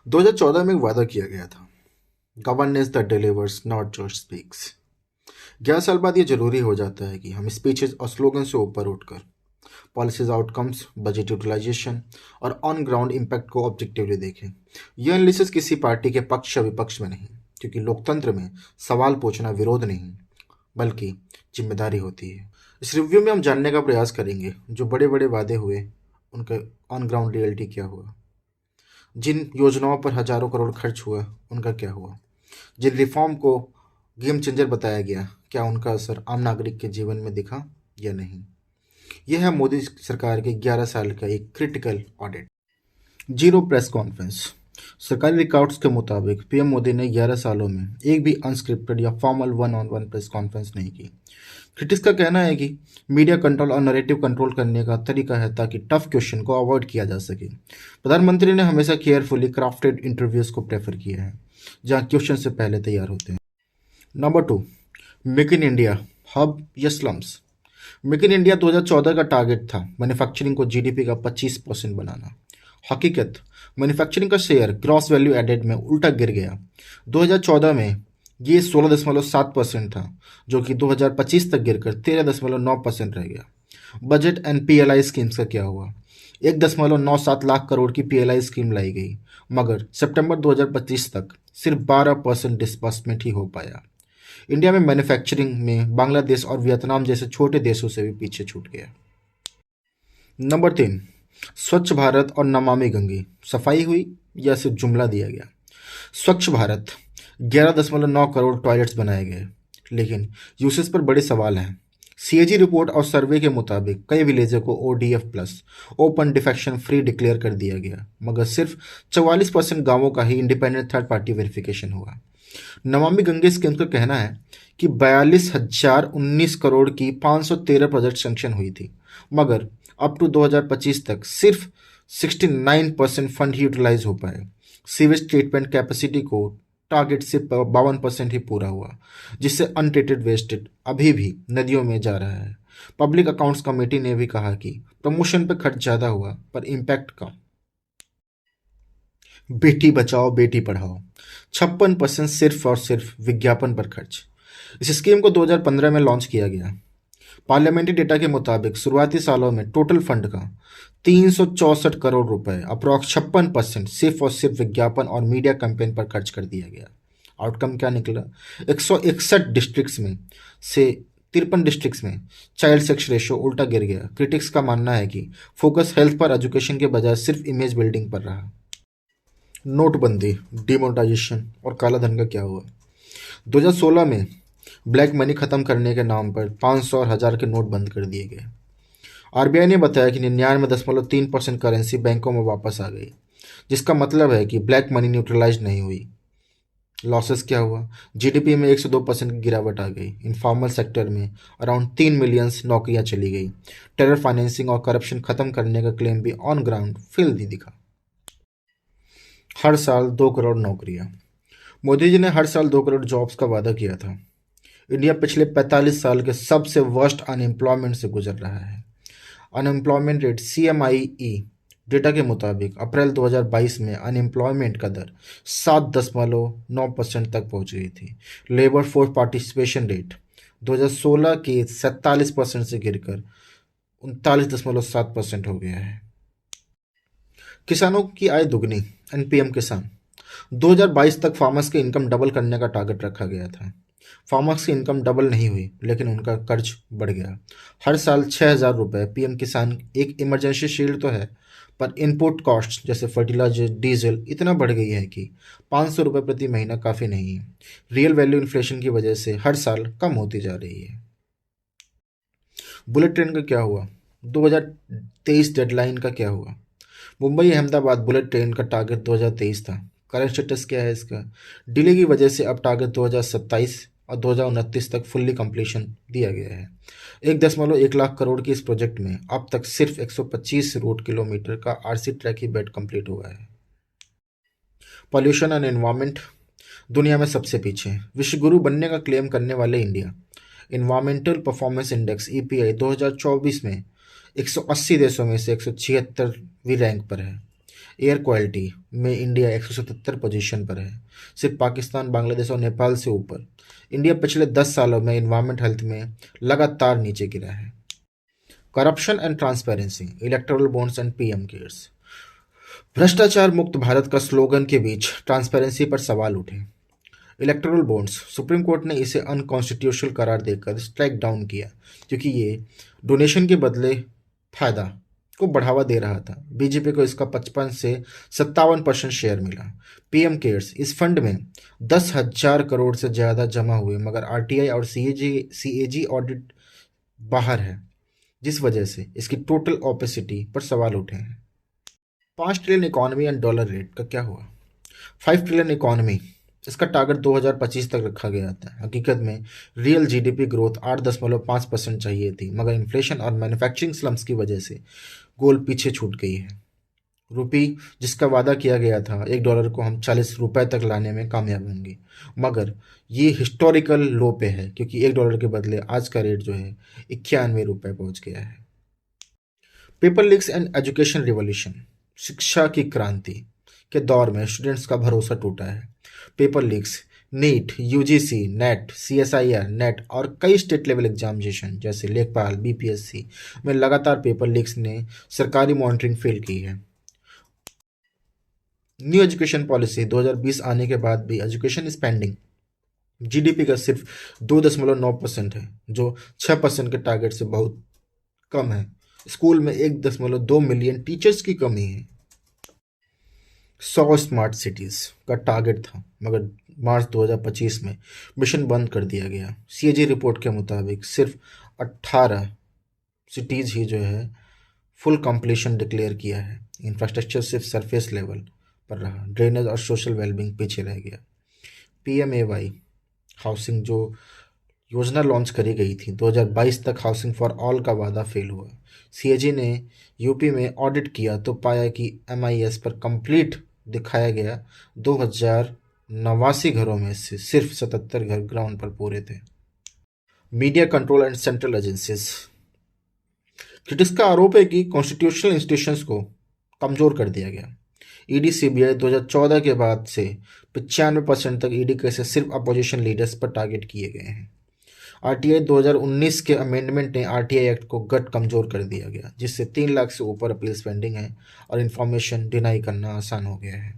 2014 में एक वादा किया गया था, governance that delivers not just speaks. 11 साल बाद ये जरूरी हो जाता है कि हम स्पीचेस और स्लोगन से ऊपर उठकर पॉलिसीज आउटकम्स, बजट यूटिलाइजेशन और ऑन ग्राउंड इम्पैक्ट को ऑब्जेक्टिवली देखें। यह एनालिसिस किसी पार्टी के पक्ष या विपक्ष में नहीं, क्योंकि लोकतंत्र में सवाल पूछना विरोध नहीं बल्कि जिम्मेदारी होती है। इस रिव्यू में हम जानने का प्रयास करेंगे जो बड़े बड़े वादे हुए उनका ऑन ग्राउंड रियलिटी क्या हुआ, जिन योजनाओं पर हजारों करोड़ खर्च हुआ उनका क्या हुआ, जिन रिफॉर्म को गेम चेंजर बताया गया क्या उनका असर आम नागरिक के जीवन में दिखा या नहीं। यह है मोदी सरकार के 11 साल का एक critical audit. Zero press conference. सरकारी रिकॉर्ड्स के मुताबिक पीएम मोदी ने 11 सालों में एक भी अनस्क्रिप्टेड या formal one on one press conference नहीं की। क्रिटिक्स का कहना है कि मीडिया कंट्रोल और नैरेटिव कंट्रोल करने का तरीका है ताकि टफ क्वेश्चन को अवॉइड किया जा सके। प्रधानमंत्री ने हमेशा केयरफुली क्राफ्टेड इंटरव्यूज को प्रेफर किया है जहां क्वेश्चन से पहले तैयार होते हैं। Number 2, make in India hub या स्लम्स। मेक इन इंडिया 2014 का टारगेट था मैन्युफैक्चरिंग को जीडीपी का 25% बनाना। हकीकत, मैन्युफैक्चरिंग का शेयर ग्रॉस वैल्यू एडेड में उल्टा गिर गया। 2014 में ये 16.7% था, जो कि 2025 तक गिरकर 13.9% रह गया। बजट एंड पीएलआई स्कीम्स का क्या हुआ? 1.97 लाख करोड़ की पीएलआई स्कीम लाई गई, मगर सितंबर 2025 तक सिर्फ 12% डिस्बर्समेंट ही हो पाया। इंडिया में मैन्युफैक्चरिंग में बांग्लादेश और वियतनाम जैसे छोटे देशों से भी पीछे छूट गया। नंबर 3, स्वच्छ भारत और नमामि गंगे, सफाई हुई या सिर्फ जुमला दिया गया? स्वच्छ भारत 11.9 करोड़ टॉयलेट्स बनाए गए, लेकिन यूसेज पर बड़े सवाल हैं। सीएजी रिपोर्ट और सर्वे के मुताबिक कई विलेजों को ODF plus open defection free declare कर दिया गया, मगर सिर्फ 44% गांवों का ही इंडिपेंडेंट थर्ड पार्टी वेरिफिकेशन हुआ। नमामि गंगे स्कीम का कहना है कि 42,019 करोड़ की 513 प्रोजेक्ट सैंक्शन हुई थी, मगर अप टू 2025 तक सिर्फ 69% फंड ही यूटिलाइज हो पाए। सीवेज ट्रीटमेंट कैपेसिटी को टारगेट से 52% ही पूरा हुआ, जिससे अनट्रीटेड वेस्टेड अभी भी नदियों में जा रहा है। पब्लिक अकाउंट्स कमेटी ने भी कहा कि प्रमोशन पर खर्च ज़्यादा हुआ पर इम्पैक्ट कम। बेटी बचाओ बेटी पढ़ाओ, 56% सिर्फ और सिर्फ विज्ञापन पर खर्च। इस स्कीम को 2015 में लॉन्च किया गया। पार्लियामेंट्री डेटा के मुताबिक शुरुआती सालों में टोटल फंड का 364 करोड़ रुपए अप्रॉक्स 56% सिर्फ और सिर्फ विज्ञापन और मीडिया कैंपेन पर खर्च कर दिया गया। आउटकम क्या निकला? 161 डिस्ट्रिक्ट्स में से 53 डिस्ट्रिक्ट्स में चाइल्ड सेक्स रेशो उल्टा गिर गया। क्रिटिक्स का मानना है कि फोकस हेल्थ पर एजुकेशन के बजाय सिर्फ इमेज बिल्डिंग पर रहा। नोटबंदी, डिमोनेटाइजेशन और काला धन का क्या हुआ? 2016 में ब्लैक मनी खत्म करने के नाम पर 500 और 1000 के नोट बंद कर दिए गए। आरबीआई ने बताया कि 99.3% करेंसी बैंकों में वापस आ गई, जिसका मतलब है कि ब्लैक मनी न्यूट्रलाइज नहीं हुई। लॉसेस क्या हुआ? जीडीपी में 102% की गिरावट आ गई। इनफॉर्मल सेक्टर में अराउंड 3 मिलियन नौकरियां चली गई। टेरर फाइनेंसिंग और करप्शन खत्म करने का क्लेम भी ऑन ग्राउंड फेल ही दिखा। हर साल 2 करोड़ नौकरियां। मोदी जी ने हर साल 2 करोड़ जॉब्स का वादा किया था। इंडिया पिछले 45 साल के सबसे वर्स्ट अनएम्प्लॉयमेंट से गुजर रहा है। अनएम्प्लॉयमेंट रेट सीएमआईई डेटा के मुताबिक अप्रैल 2022 में अनएम्प्लॉयमेंट का दर 7.9% तक पहुंच गई थी। लेबर फोर्स पार्टिसिपेशन रेट 2016 के 47% से गिरकर 39.7% हो गया है। किसानों की आय दुगनी, एनपीएम किसान। 2022 तक फार्मर्स की इनकम डबल करने का टारगेट रखा गया था। फार्मर्स की इनकम डबल नहीं हुई, लेकिन उनका कर्ज बढ़ गया। हर साल 6,000 रुपये पीएम किसान एक इमरजेंसी शील्ड तो है, पर इनपुट कॉस्ट जैसे फर्टिलाइजर, डीजल इतना बढ़ गई है कि 500 रुपये प्रति महीना काफ़ी नहीं है। रियल वैल्यू इन्फ्लेशन की वजह से हर साल कम होती जा रही है। बुलेट ट्रेन का क्या हुआ? 2023 डेडलाइन का क्या हुआ? मुंबई अहमदाबाद बुलेट ट्रेन का टारगेट 2023 था। करंट स्टेटस क्या है इसका? डिले की वजह से अब टारगेट 2027 और 2029 तक फुल्ली कंप्लीशन दिया गया है। 1.1 लाख करोड़ की इस प्रोजेक्ट में अब तक सिर्फ 125 रोड किलोमीटर का आरसी ट्रैक ही बेड कंप्लीट हुआ है। पॉल्यूशन एंड एनवायरमेंट दुनिया में सबसे पीछे। विश्व गुरु बनने का क्लेम करने वाले India environmental performance index EPI 2024 में 180 देशों में से 176वीं रैंक पर है। एयर क्वालिटी में इंडिया 177 पोजीशन पर है, सिर्फ पाकिस्तान, बांग्लादेश और नेपाल से ऊपर। इंडिया पिछले 10 सालों में इन्वायरमेंट हेल्थ में लगातार नीचे गिरा है। Corruption and transparency, electoral bonds and PM cares. भ्रष्टाचार मुक्त भारत का स्लोगन के बीच ट्रांसपेरेंसी पर सवाल उठे। इलेक्टोरल बॉन्ड्स, सुप्रीम कोर्ट ने इसे अनकॉन्स्टिट्यूशनल करार देकर स्ट्राइक डाउन किया क्योंकि ये डोनेशन के बदले फायदा को बढ़ावा दे रहा था। बीजेपी को इसका 55 से 57% शेयर मिला। पीएम केयर्स, इस फंड में 10,000 करोड़ से ज़्यादा जमा हुए, मगर आरटीआई और सीएजी ऑडिट बाहर है, जिस वजह से इसकी टोटल ओपेसिटी पर सवाल उठे हैं। 5 trillion economy and dollar rate का क्या हुआ? 5 ट्रिलियन इकॉनमी, इसका टारगेट 2025 तक रखा गया था। हकीकत में रियल जीडीपी ग्रोथ 8.5% चाहिए थी, मगर इन्फ्लेशन और मैन्युफैक्चरिंग स्लम्स की वजह से गोल पीछे छूट गई है। रुपी, जिसका वादा किया गया था $1 को हम 40 रुपए तक लाने में कामयाब होंगे, मगर ये हिस्टोरिकल लो पे है क्योंकि $1 के बदले आज का रेट जो है 91 रुपये पहुंच गया है। Paper leaks and education revolution, शिक्षा की क्रांति के दौर में स्टूडेंट्स का भरोसा टूटा है। Paper leaks, NEET, UGC, NET, CSIR, NET और कई स्टेट लेवल एग्जामिनेशन जैसे लेखपाल, बीपीएससी में लगातार पेपर लीक्स ने सरकारी मॉनिटरिंग फेल की है। न्यू एजुकेशन पॉलिसी 2020 आने के बाद भी एजुकेशन स्पेंडिंग जीडीपी का सिर्फ 2.9% है, जो 6% के टारगेट से बहुत कम है। स्कूल में 1.2 मिलियन टीचर्स की कमी है। 100 स्मार्ट सिटीज़ का टारगेट था, मगर मार्च 2025 में मिशन बंद कर दिया गया। सीएजी रिपोर्ट के मुताबिक सिर्फ 18 सिटीज़ ही जो है फुल कंप्लीशन डिक्लेयर किया है। इंफ्रास्ट्रक्चर सिर्फ सरफेस लेवल पर रहा, ड्रेनेज और सोशल वेलबिंग पीछे रह गया। पीएमएवाई हाउसिंग जो योजना लॉन्च करी गई थी 2022 तक, हाउसिंग फॉर ऑल का वादा फेल हुआ। सीएजी ने यूपी में ऑडिट किया तो पाया कि एमआईएस पर कंप्लीट दिखाया गया 2089 घरों में से सिर्फ 77 घर ग्राउंड पर पूरे थे। Media control and central agencies, critics का आरोप है कि कॉन्स्टिट्यूशनल इंस्टीट्यूशंस को कमज़ोर कर दिया गया। ईडी सीबीआई 2014 के बाद से 95% तक ईडी केसेस सिर्फ अपोजिशन लीडर्स पर टारगेट किए गए हैं। आरटीआई 2019 के अमेंडमेंट ने आरटीआई एक्ट को गट कमज़ोर कर दिया गया, जिससे 3 लाख से ऊपर अपील्स पेंडिंग है और इन्फॉर्मेशन डिनाई करना आसान हो गया है।